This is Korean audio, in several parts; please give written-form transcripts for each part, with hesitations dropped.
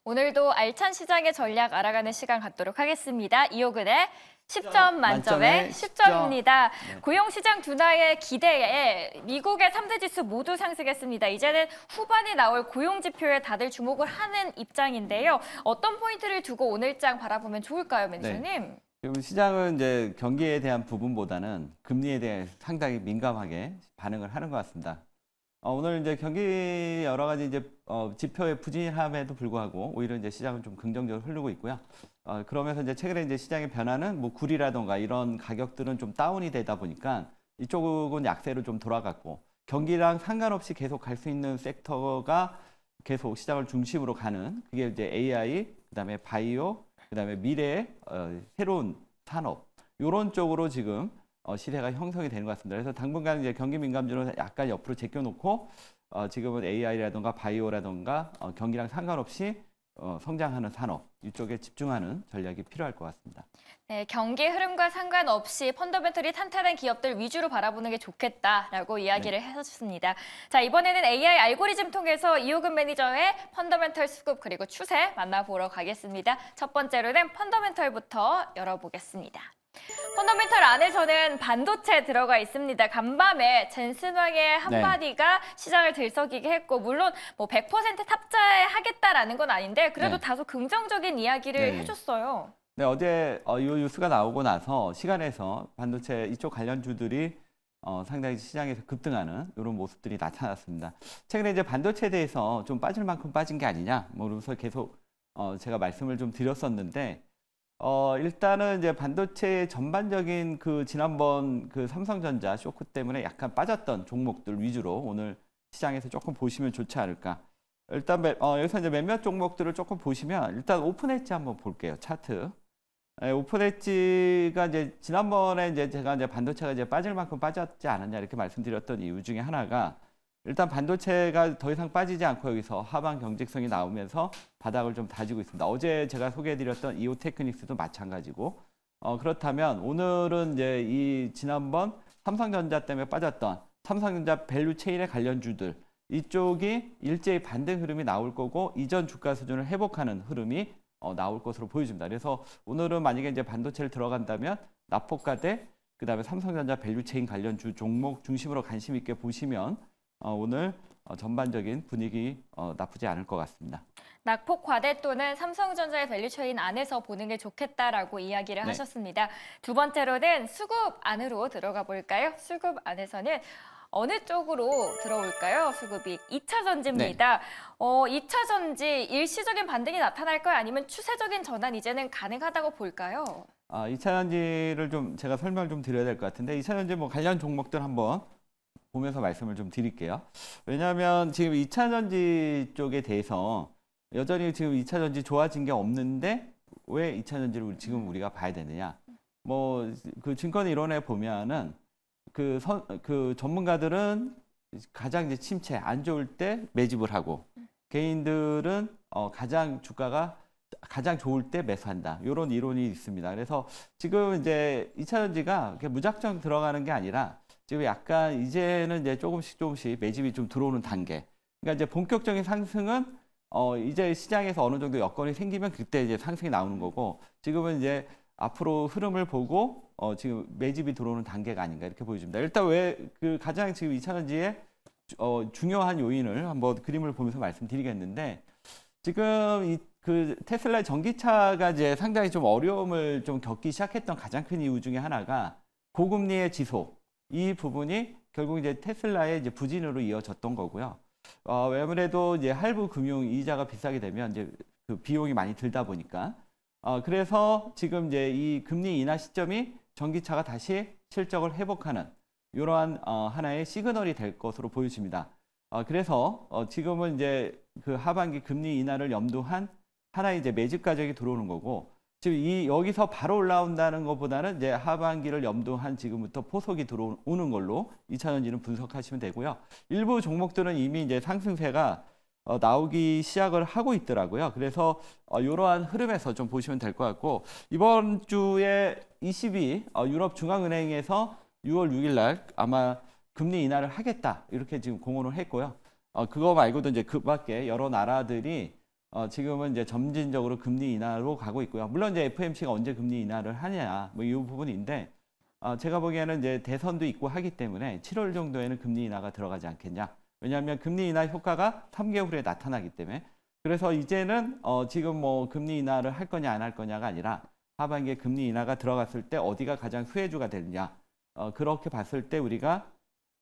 오늘도 알찬 시장의 전략 알아가는 시간 갖도록 하겠습니다. 이호근의 10점 만점에 10점입니다. 네. 고용시장 둔화의 기대에 미국의 3대 지수 모두 상승했습니다. 이제는 후반에 나올 고용지표에 다들 주목을 하는 입장인데요. 어떤 포인트를 두고 오늘장 바라보면 좋을까요, 매니저님? 지금 시장은 이제 경기에 대한 부분보다는 금리에 대해 상당히 민감하게 반응을 하는 것 같습니다. 오늘 이제 경기 여러 가지 이제 지표의 부진함에도 불구하고 오히려 이제 시장은 좀 긍정적으로 흐르고 있고요. 그러면서 이제 최근에 이제 시장의 변화는 뭐 구리라던가 이런 가격들은 좀 다운이 되다 보니까 이쪽은 약세로 좀 돌아갔고 경기랑 상관없이 계속 갈 수 있는 섹터가 계속 시장을 중심으로 가는 그게 이제 AI, 그다음에 바이오, 그다음에 미래의 새로운 산업 이런 쪽으로 지금 시세가 형성이 되는 것 같습니다. 그래서 당분간 이제 경기 민감주는 약간 옆으로 제껴놓고 지금은 AI라든가 바이오라든가 경기랑 상관없이 성장하는 산업 이쪽에 집중하는 전략이 필요할 것 같습니다. 네, 경기 흐름과 상관없이 펀더멘털이 탄탄한 기업들 위주로 바라보는 게 좋겠다라고 이야기를 해주셨습니다. 자, 이번에는 AI 알고리즘 통해서 이호근 매니저의 펀더멘털 수급 그리고 추세 만나보러 가겠습니다. 첫 번째로는 펀더멘털부터 열어보겠습니다. 펀더멘털 안에서는 반도체 들어가 있습니다. 간밤에 젠슨왕의 한마디가 시장을 들썩이게 했고 물론 뭐 100% 탑재하겠다라는 건 아닌데 그래도 다소 긍정적인 이야기를 해줬어요. 네, 어제 이 뉴스가 나오고 나서 시간에서 반도체 이쪽 관련주들이 상당히 시장에서 급등하는 이런 모습들이 나타났습니다. 최근에 이제 반도체에 대해서 좀 빠질 만큼 빠진 게 아니냐, 뭐 그러면서 계속 제가 말씀을 좀 드렸었는데 일단은 이제 반도체의 전반적인 그 지난번 그 삼성전자 쇼크 때문에 약간 빠졌던 종목들 위주로 오늘 시장에서 조금 보시면 좋지 않을까. 일단 여기서 이제 몇몇 종목들을 조금 보시면 일단 오픈엣지 한번 볼게요. 차트. 오픈엣지가 이제 지난번에 이제 제가 이제 반도체가 이제 빠질 만큼 빠졌지 않았냐 이렇게 말씀드렸던 이유 중에 하나가 일단 반도체가 더 이상 빠지지 않고 여기서 하방 경직성이 나오면서 바닥을 좀 다지고 있습니다. 어제 제가 소개해드렸던 이오테크닉스도 마찬가지고 그렇다면 오늘은 이제 이 지난번 삼성전자 때문에 빠졌던 삼성전자 밸류 체인의 관련주들 이쪽이 일제히 반등 흐름이 나올 거고 이전 주가 수준을 회복하는 흐름이 나올 것으로 보여집니다. 그래서 오늘은 만약에 이제 반도체를 들어간다면 나포가대 그다음에 삼성전자 밸류 체인 관련주 종목 중심으로 관심 있게 보시면 오늘 전반적인 분위기 나쁘지 않을 것 같습니다. 낙폭 과대 또는 삼성전자의 밸류체인 안에서 보는 게 좋겠다라고 이야기를 하셨습니다. 두 번째로는 수급 안으로 들어가 볼까요? 수급 안에서는 어느 쪽으로 들어올까요? 수급이 2차 전지입니다. 2차 전지 일시적인 반등이 나타날까요? 아니면 추세적인 전환 이제는 가능하다고 볼까요? 2차 전지를 좀 제가 설명을 좀 드려야 될 것 같은데 2차 전지 뭐 관련 종목들 한번 보면서 말씀을 좀 드릴게요. 왜냐하면 지금 2차 전지 쪽에 대해서 여전히 지금 2차 전지 좋아진 게 없는데 왜 2차 전지를 지금 우리가 봐야 되느냐? 뭐 그 증권 이론에 보면은 그 전문가들은 가장 이제 침체 안 좋을 때 매집을 하고 개인들은 가장 주가가 가장 좋을 때 매수한다. 이런 이론이 있습니다. 그래서 지금 이제 2차 전지가 무작정 들어가는 게 아니라 지금 약간 이제는 이제 조금씩 매집이 좀 들어오는 단계. 그러니까 이제 본격적인 상승은 이제 시장에서 어느 정도 여건이 생기면 그때 이제 상승이 나오는 거고 지금은 이제 앞으로 흐름을 보고 지금 매집이 들어오는 단계가 아닌가 이렇게 보여집니다. 일단 왜 그 가장 지금 2차 전지의 중요한 요인을 한번 그림을 보면서 말씀드리겠는데 지금 그 테슬라의 전기차가 이제 상당히 좀 어려움을 좀 겪기 시작했던 가장 큰 이유 중에 하나가 고금리의 지속 이 부분이 결국 이제 테슬라의 이제 부진으로 이어졌던 거고요. 아무래도 이제 할부 금융 이자가 비싸게 되면 이제 그 비용이 많이 들다 보니까 그래서 지금 이제 이 금리 인하 시점이 전기차가 다시 실적을 회복하는 이러한 하나의 시그널이 될 것으로 보여집니다. 그래서 지금은 이제 그 하반기 금리 인하를 염두한 하나의 이제 매집 가격이 들어오는 거고 지금 여기서 바로 올라온다는 것보다는 이제 하반기를 염두한 지금부터 포석이 들어오는 걸로 2차 전지는 분석하시면 되고요. 일부 종목들은 이미 이제 상승세가 나오기 시작을 하고 있더라고요. 그래서 이러한 흐름에서 좀 보시면 될 것 같고 이번 주에 ECB 유럽 중앙은행에서 6월 6일 날 아마 금리 인하를 하겠다 이렇게 지금 공언을 했고요. 그거 말고도 이제 그 밖에 여러 나라들이 지금은 이제 점진적으로 금리 인하로 가고 있고요. 물론 이제 FOMC가 언제 금리 인하를 하냐, 뭐 이 부분인데, 제가 보기에는 이제 대선도 있고 하기 때문에 7월 정도에는 금리 인하가 들어가지 않겠냐. 왜냐하면 금리 인하 효과가 3개월 후에 나타나기 때문에. 그래서 이제는 지금 뭐 금리 인하를 할 거냐 안 할 거냐가 아니라 하반기에 금리 인하가 들어갔을 때 어디가 가장 수혜주가 되느냐. 그렇게 봤을 때 우리가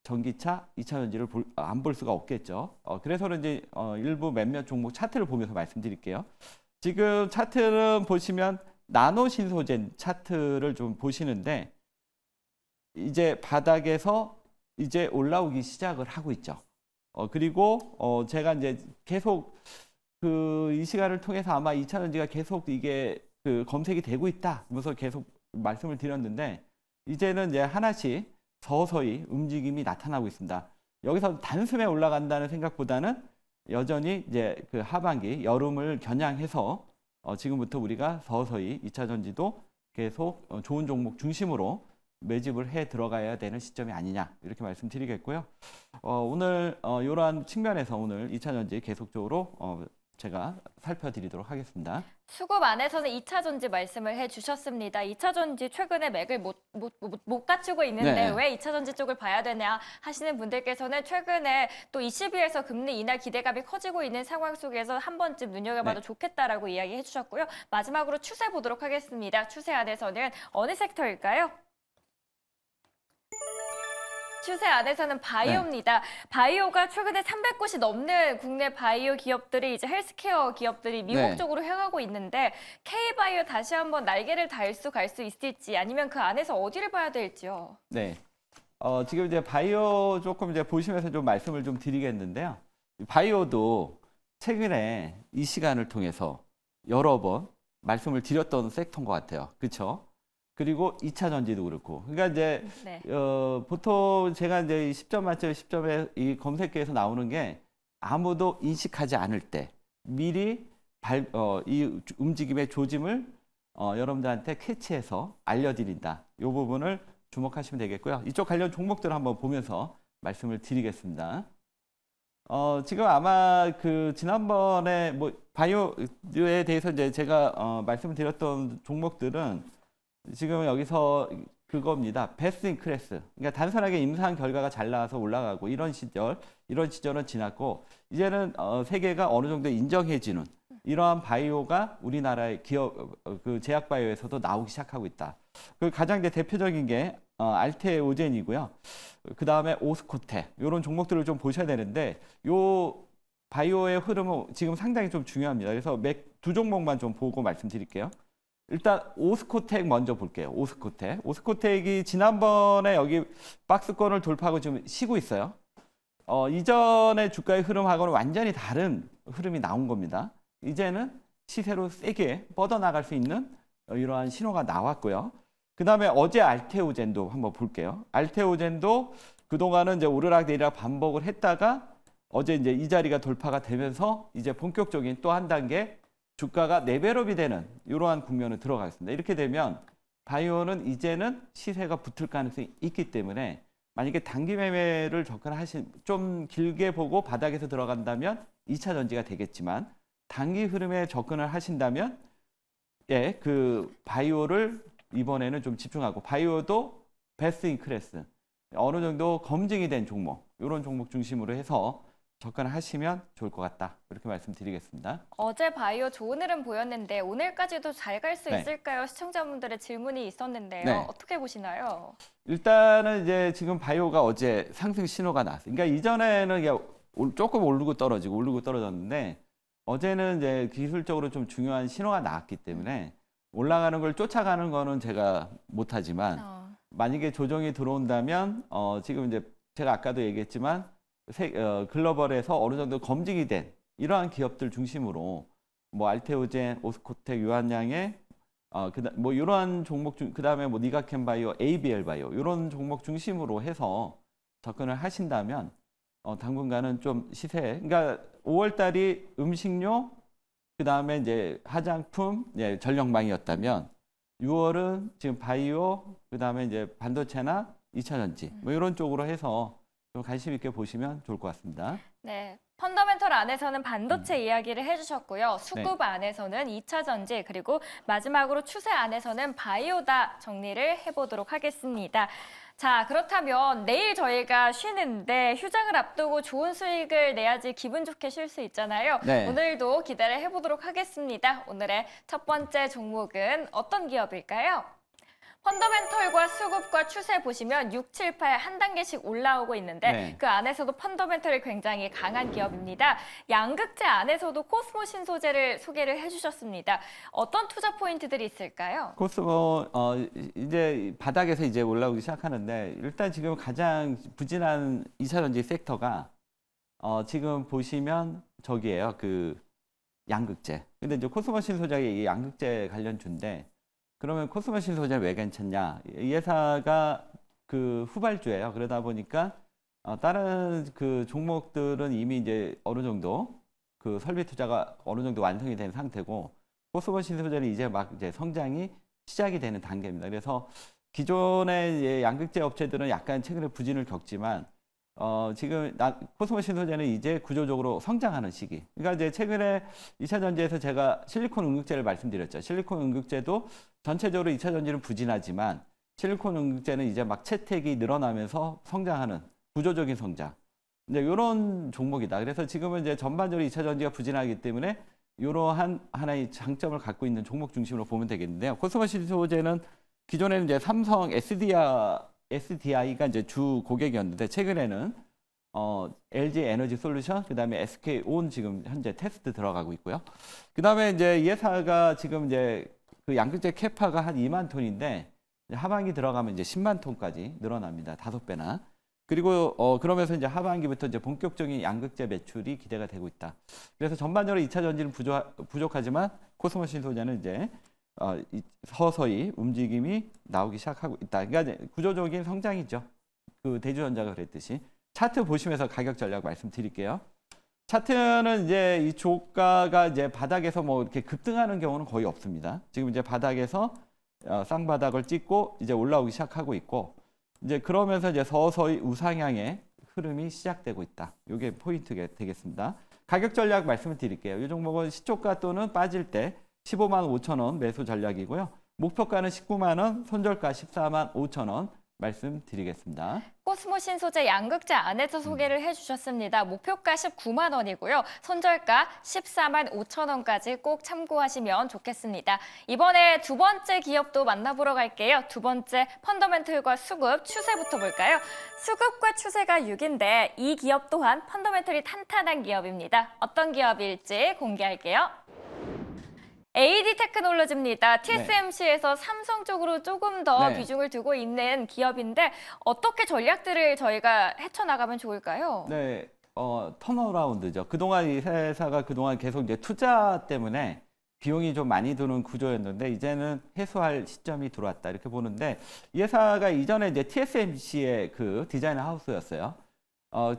전기차, 2차 전지를 안 볼 수가 없겠죠. 그래서 이제 일부 몇몇 종목 차트를 보면서 말씀드릴게요. 지금 차트는 보시면 나노 신소재 차트를 좀 보시는데 이제 바닥에서 이제 올라오기 시작을 하고 있죠. 그리고 제가 이제 계속 이 시간을 통해서 아마 2차 전지가 계속 이게 검색이 되고 있다. 하면서 계속 말씀을 드렸는데 이제는 이제 하나씩 서서히 움직임이 나타나고 있습니다. 여기서 단숨에 올라간다는 생각보다는 여전히 이제 하반기 여름을 겨냥해서 지금부터 우리가 서서히 2차 전지도 계속 좋은 종목 중심으로 매집을 해 들어가야 되는 시점이 아니냐 이렇게 말씀드리겠고요. 오늘 이러한 측면에서 오늘 2차 전지 계속적으로 제가 살펴드리도록 하겠습니다. 수급 안에서는 2차 전지 말씀을 해주셨습니다. 2차 전지 최근에 맥을 못 갖추고 있는데 네. 왜 2차 전지 쪽을 봐야 되냐 하시는 분들께서는 최근에 또 ECB에서 금리 인하 기대감이 커지고 있는 상황 속에서 한 번쯤 눈여겨봐도 네. 좋겠다라고 이야기해 주셨고요. 마지막으로 추세 보도록 하겠습니다. 추세 안에서는 어느 섹터일까요? 추세 안에서는 바이오입니다. 바이오가 최근에 300곳이 넘는 국내 바이오 기업들이 이제 헬스케어 기업들이 미국 네. 쪽으로 향하고 있는데 K바이오 다시 한번 날개를 달 수 갈 수 있을지 아니면 그 안에서 어디를 봐야 될지요. 네. 지금 이제 바이오 조금 이제 보시면서 좀 말씀을 좀 드리겠는데요. 바이오도 최근에 이 시간을 통해서 여러 번 말씀을 드렸던 섹터인 것 같아요. 그렇죠? 그리고 2차 전지도 그렇고. 그러니까 이제 네. 보통 제가 이제 10점 만점에 10점에 이 검색계에서 나오는 게 아무도 인식하지 않을 때 미리 이 움직임의 조짐을 여러분들한테 캐치해서 알려드린다. 이 부분을 주목하시면 되겠고요. 이쪽 관련 종목들을 한번 보면서 말씀을 드리겠습니다. 지금 아마 지난번에 뭐 바이오에 대해서 이제 제가 말씀을 드렸던 종목들은 지금 여기서 그겁니다. 베스트 인 클래스. 그러니까 단순하게 임상 결과가 잘 나와서 올라가고 이런 시절은 지났고 이제는 세계가 어느 정도 인정해지는 이러한 바이오가 우리나라의 기업 제약 바이오에서도 나오기 시작하고 있다. 그 가장 이제 대표적인 게 알테오젠이고요. 그 다음에 오스코텍 이런 종목들을 좀 보셔야 되는데 요 바이오의 흐름은 지금 상당히 좀 중요합니다. 그래서 두 종목만 좀 보고 말씀드릴게요. 일단 오스코텍 먼저 볼게요. 오스코텍이 지난번에 여기 박스권을 돌파하고 지금 쉬고 있어요. 이전의 주가의 흐름하고는 완전히 다른 흐름이 나온 겁니다. 이제는 시세로 세게 뻗어나갈 수 있는 이러한 신호가 나왔고요. 그 다음에 어제 알테오젠도 한번 볼게요. 알테오젠도 그동안은 이제 오르락내리락 반복을 했다가 어제 이제 이 자리가 돌파가 되면서 이제 본격적인 또 한 단계 주가가 레벨업이 되는 이러한 국면을 들어가겠습니다. 이렇게 되면 바이오는 이제는 시세가 붙을 가능성이 있기 때문에 만약에 단기 매매를 좀 길게 보고 바닥에서 들어간다면 2차 전지가 되겠지만 단기 흐름에 접근을 하신다면 바이오를 이번에는 좀 집중하고 바이오도 베스트 인 클래스 어느 정도 검증이 된 종목 이런 종목 중심으로 해서 접근을 하시면 좋을 것 같다. 이렇게 말씀드리겠습니다. 어제 바이오 좋은 흐름 보였는데 오늘까지도 잘 갈 수 네. 있을까요? 시청자분들의 질문이 있었는데요. 네. 어떻게 보시나요? 일단은 이제 지금 바이오가 어제 상승 신호가 나왔어요. 그러니까 이전에는 이게 조금 오르고 떨어졌는데 어제는 이제 기술적으로 좀 중요한 신호가 나왔기 때문에 올라가는 걸 쫓아가는 거는 제가 못하지만 만약에 조정이 들어온다면 지금 이제 제가 아까도 얘기했지만 글로벌에서 어느 정도 검증이 된 이러한 기업들 중심으로 뭐 알테오젠, 오스코텍, 유한양의 뭐 이러한 종목 그다음에 뭐 니가켄 바이오, ABL 바이오 이런 종목 중심으로 해서 접근을 하신다면 당분간은 좀 시세 그러니까 5월 달이 음식료 그다음에 이제 화장품, 전력망이었다면 6월은 지금 바이오 그다음에 이제 반도체나 2차 전지 뭐 이런 쪽으로 해서 좀 관심 있게 보시면 좋을 것 같습니다. 네. 펀더멘털 안에서는 반도체 이야기를 해주셨고요. 수급 안에서는 2차 전지, 그리고 마지막으로 추세 안에서는 바이오다 정리를 해보도록 하겠습니다. 자, 그렇다면 내일 저희가 쉬는데 휴장을 앞두고 좋은 수익을 내야지 기분 좋게 쉴 수 있잖아요. 네. 오늘도 기대를 해보도록 하겠습니다. 오늘의 첫 번째 종목은 어떤 기업일까요? 펀더멘털과 수급과 추세 보시면 6, 7, 8 한 단계씩 올라오고 있는데 네. 그 안에서도 펀더멘털이 굉장히 강한 기업입니다. 양극재 안에서도 코스모 신소재를 소개를 해주셨습니다. 어떤 투자 포인트들이 있을까요? 코스모 이제 바닥에서 이제 올라오기 시작하는데 일단 지금 가장 부진한 2차 전지 섹터가 지금 보시면 저기예요. 그 양극재. 근데 이제 코스모 신소재가 이 양극재 관련주인데 그러면 코스모 신소재는 왜 괜찮냐? 이 회사가 그 후발주예요. 그러다 보니까 다른 그 종목들은 이미 이제 어느 정도 그 설비 투자가 어느 정도 완성이 된 상태고 코스모 신소재는 이제 막 이제 성장이 시작이 되는 단계입니다. 그래서 기존의 양극재 업체들은 약간 최근에 부진을 겪지만 지금 코스모 신소재는 이제 구조적으로 성장하는 시기. 그러니까 이제 최근에 2차 전지에서 제가 실리콘 응급제를 말씀드렸죠. 실리콘 응급제도 전체적으로 2차 전지는 부진하지만 실리콘 응급제는 이제 막 채택이 늘어나면서 성장하는 구조적인 성장. 이제 이런 종목이다. 그래서 지금은 이제 전반적으로 2차 전지가 부진하기 때문에 이러한 하나의 장점을 갖고 있는 종목 중심으로 보면 되겠는데요. 코스모 신소재는 기존에는 이제 삼성 SDI가 이제 주 고객이었는데 최근에는 LG 에너지 솔루션, 그다음에 SK온 지금 현재 테스트 들어가고 있고요. 그다음에 이제 이 회사가 지금 이제 그 양극재 캐파가 한 2만 톤인데 하반기 들어가면 이제 10만 톤까지 늘어납니다. 5배나. 그리고 그러면서 이제 하반기부터 이제 본격적인 양극재 매출이 기대가 되고 있다. 그래서 전반적으로 2차 전지는 부족하지만 코스모 신소재는 이제 서서히 움직임이 나오기 시작하고 있다. 그러니까 구조적인 성장이죠. 그 대주전자가 그랬듯이. 차트 보시면서 가격 전략 말씀드릴게요. 차트는 이제 이 주가가 이제 바닥에서 뭐 이렇게 급등하는 경우는 거의 없습니다. 지금 이제 바닥에서 쌍바닥을 찍고 이제 올라오기 시작하고 있고 이제 그러면서 이제 서서히 우상향의 흐름이 시작되고 있다. 이게 포인트가 되겠습니다. 가격 전략 말씀을 드릴게요. 이 종목은 시초가 또는 빠질 때 15만 5천 원 매수 전략이고요. 목표가는 19만 원, 손절가 14만 5천 원 말씀드리겠습니다. 코스모 신소재 양극재 안에서 소개를 해주셨습니다. 목표가 19만 원이고요. 손절가 14만 5천 원까지 꼭 참고하시면 좋겠습니다. 이번에 두 번째 기업도 만나보러 갈게요. 두 번째 펀더멘털과 수급, 추세부터 볼까요? 수급과 추세가 6인데 이 기업 또한 펀더멘털이 탄탄한 기업입니다. 어떤 기업일지 공개할게요. AD 테크놀로지입니다. TSMC에서 삼성 쪽으로 조금 더 네. 비중을 두고 있는 기업인데 어떻게 전략들을 저희가 헤쳐나가면 좋을까요? 네, 턴어라운드죠. 그동안 이 회사가 그동안 계속 이제 투자 때문에 비용이 좀 많이 드는 구조였는데 이제는 해소할 시점이 들어왔다 이렇게 보는데 이 회사가 이전에 이제 TSMC의 그 디자인 하우스였어요.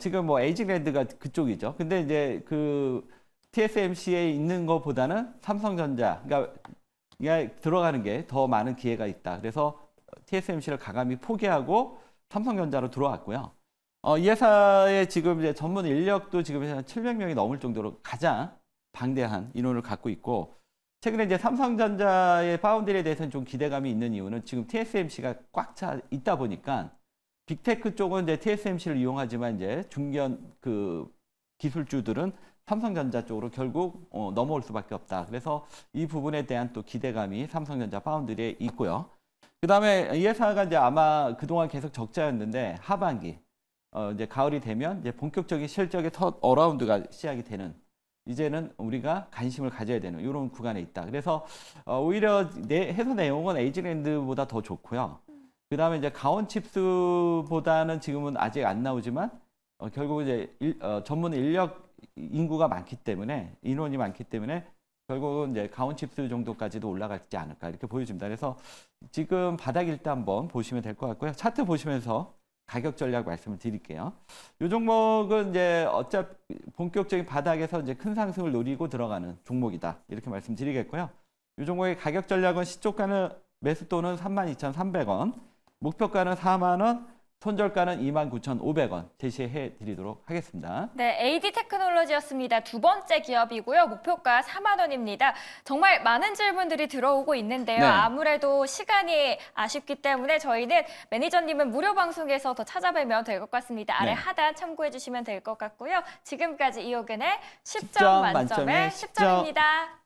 지금 뭐 에이징랜드가 그쪽이죠. 근데 이제 그 TSMC에 있는 것보다는 삼성전자, 그러니까 들어가는 게 더 많은 기회가 있다. 그래서 TSMC를 과감히 포기하고 삼성전자로 들어왔고요. 이 회사의 지금 이제 전문 인력도 지금 한 700명이 넘을 정도로 가장 방대한 인원을 갖고 있고, 최근에 이제 삼성전자의 파운드리에 대해서는 좀 기대감이 있는 이유는 지금 TSMC가 꽉 차 있다 보니까 빅테크 쪽은 이제 TSMC를 이용하지만 이제 중견 그 기술주들은 삼성전자 쪽으로 결국 넘어올 수밖에 없다. 그래서 이 부분에 대한 또 기대감이 삼성전자 파운드리에 있고요. 그 다음에 이 회사가 이제 아마 그동안 계속 적자였는데 하반기, 이제 가을이 되면 이제 본격적인 실적의 첫 어라운드가 시작이 되는, 이제는 우리가 관심을 가져야 되는 이런 구간에 있다. 그래서 오히려 회사 내용은 에이징랜드보다 더 좋고요. 그 다음에 이제 가온칩스보다는 지금은 아직 안 나오지만 결국 이제 전문 인력 인구가 많기 때문에, 인원이 많기 때문에 결국은 이제 가온칩스 정도까지도 올라가지 않을까 이렇게 보여집니다. 그래서 지금 바닥일 때 한번 보시면 될 것 같고요. 차트 보시면서 가격 전략 말씀을 드릴게요. 이 종목은 이제 어차피 본격적인 바닥에서 이제 큰 상승을 노리고 들어가는 종목이다 이렇게 말씀드리겠고요. 이 종목의 가격 전략은 시초가는 매수도는 32,300원, 목표가는 4만 원, 손절가는 29,500원 제시해 드리도록 하겠습니다. 네, AD 테크놀로지였습니다. 두 번째 기업이고요. 목표가 4만 원입니다. 정말 많은 질문들이 들어오고 있는데요. 네. 아무래도 시간이 아쉽기 때문에 저희는 매니저님은 무료 방송에서 더 찾아뵈면 될 것 같습니다. 아래 네. 하단 참고해 주시면 될 것 같고요. 지금까지 이호근의 10점 10점 만점에 만점에 10점입니다.